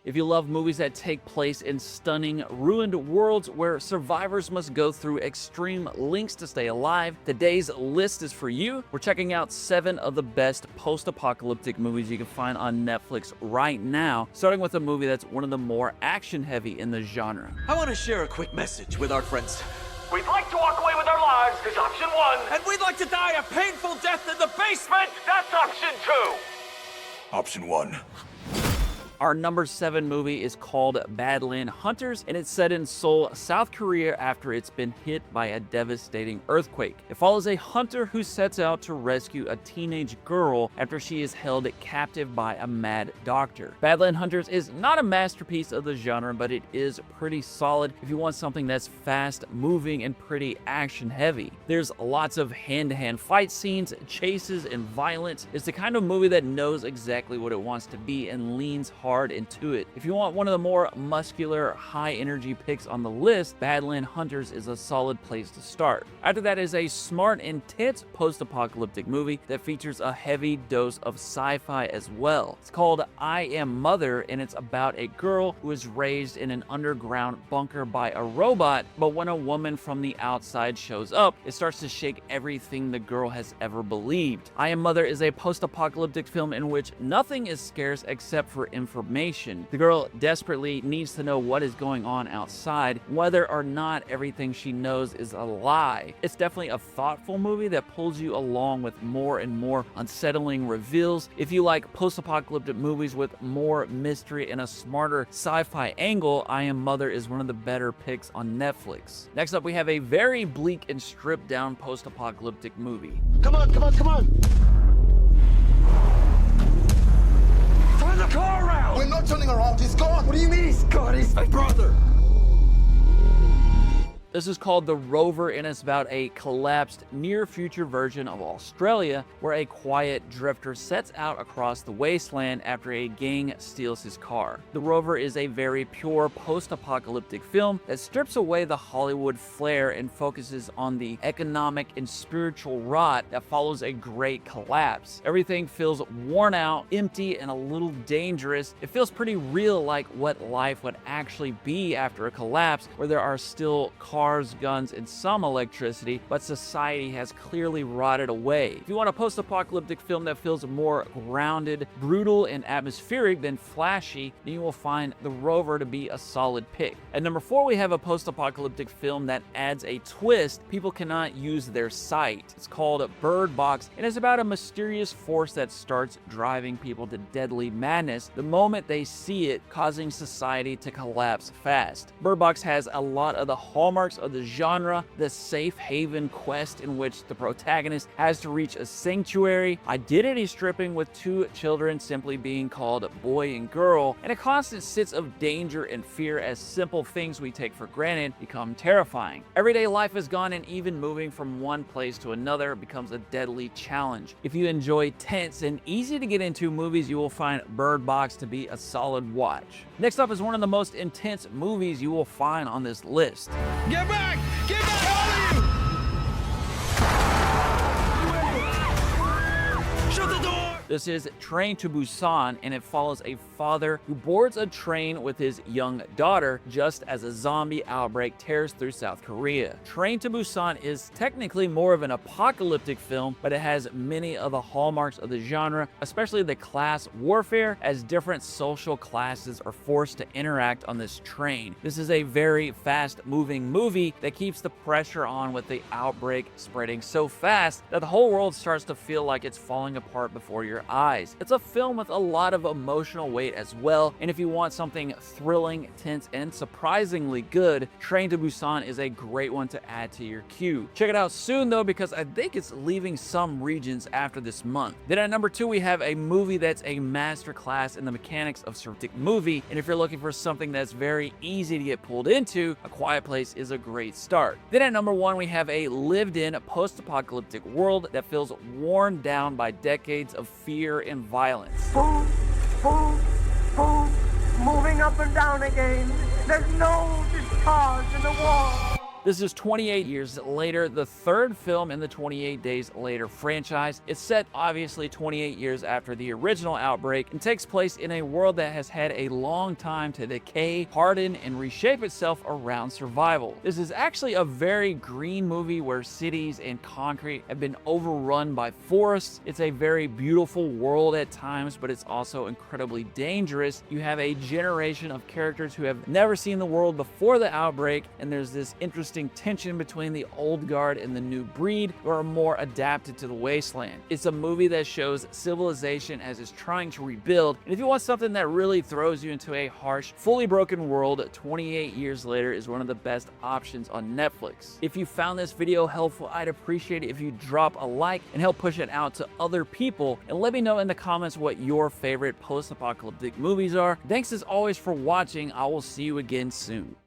If you love movies that take place in stunning, ruined worlds where survivors must go through extreme lengths to stay alive, today's list is for you. We're checking out 7 of the best post-apocalyptic movies you can find on Netflix right now, starting with a movie that's one of the more action-heavy in the genre. I want to share a quick message with our friends. We'd like to walk away with our lives, is option 1. And we'd like to die a painful death in the basement. That's option 2. Option 1. Our number 7 movie is called Badland Hunters, and it's set in Seoul, South Korea after it's been hit by a devastating earthquake. It follows a hunter who sets out to rescue a teenage girl after she is held captive by a mad doctor. Badland Hunters is not a masterpiece of the genre, but it is pretty solid if you want something that's fast moving and pretty action heavy. There's lots of hand-to-hand fight scenes, chases, and violence. It's the kind of movie that knows exactly what it wants to be and leans hard into it. If you want one of the more muscular, high-energy picks on the list, Badland Hunters is a solid place to start. After that is a smart, intense post-apocalyptic movie that features a heavy dose of sci-fi as well. It's called I Am Mother, and it's about a girl who is raised in an underground bunker by a robot, but when a woman from the outside shows up, it starts to shake everything the girl has ever believed. I Am Mother is a post-apocalyptic film in which nothing is scarce except for information. The girl desperately needs to know what is going on outside, whether or not everything she knows is a lie. It's definitely a thoughtful movie that pulls you along with more and more unsettling reveals. If you like post-apocalyptic movies with more mystery and a smarter sci-fi angle, I Am Mother is one of the better picks on Netflix. Next up, we have a very bleak and stripped down post-apocalyptic movie. Come on, come on, come on. Turn the car around. We're not turning around, he's gone! What do you mean he's gone? He's my brother. This is called The Rover, and it's about a collapsed near-future version of Australia where a quiet drifter sets out across the wasteland after a gang steals his car. The Rover is a very pure post-apocalyptic film that strips away the Hollywood flair and focuses on the economic and spiritual rot that follows a great collapse. Everything feels worn out, empty, and a little dangerous. It feels pretty real, like what life would actually be after a collapse, where there are still cars, guns, and some electricity, but society has clearly rotted away. If you want a post-apocalyptic film that feels more grounded, brutal, and atmospheric than flashy, then you will find The Rover to be a solid pick. At number 4, we have a post-apocalyptic film that adds a twist. People cannot use their sight. It's called Bird Box, and it's about a mysterious force that starts driving people to deadly madness the moment they see it, causing society to collapse fast. Bird Box has a lot of the hallmarks of the genre: the safe haven quest in which the protagonist has to reach a sanctuary, identity stripping with 2 children simply being called boy and girl, and a constant sense of danger and fear as simple things we take for granted become terrifying. Everyday life is gone, and even moving from one place to another becomes a deadly challenge. If you enjoy tense and easy to get into movies, you will find Bird Box to be a solid watch. Next up is one of the most intense movies you will find on this list. Get back! Get back! All of you! Shut the door! This is Train to Busan, and it follows a father who boards a train with his young daughter just as a zombie outbreak tears through South Korea. Train to Busan is technically more of an apocalyptic film, but it has many of the hallmarks of the genre, especially the class warfare, as different social classes are forced to interact on this train. This is a very fast-moving movie that keeps the pressure on with the outbreak spreading so fast that the whole world starts to feel like it's falling apart before your eyes. It's a film with a lot of emotional weight as well, and if you want something thrilling, tense, and surprisingly good, Train to Busan is a great one to add to your queue. Check it out soon though, because I think it's leaving some regions after this month. Then at number 2, we have a movie that's a masterclass in the mechanics of surrealistic movie, and if you're looking for something that's very easy to get pulled into, A Quiet Place is a great start. Then at number 1, we have a lived-in post-apocalyptic world that feels worn down by decades of fear and violence. Boom, boom, boom, moving up and down again. There's no discharge in the wall. This is 28 years later, the third film in the 28 Days Later franchise. It's set obviously 28 years after the original outbreak and takes place in a world that has had a long time to decay, harden, and reshape itself around survival. This is actually a very green movie where cities and concrete have been overrun by forests. It's a very beautiful world at times, but it's also incredibly dangerous. You have a generation of characters who have never seen the world before the outbreak, and there's this interesting tension between the old guard and the new breed who are more adapted to the wasteland. It's a movie that shows civilization as it's trying to rebuild, and if you want something that really throws you into a harsh, fully broken world, 28 Years Later is one of the best options on Netflix. If you found this video helpful, I'd appreciate it if you drop a like and help push it out to other people, and let me know in the comments what your favorite post-apocalyptic movies are. Thanks as always for watching. I will see you again soon.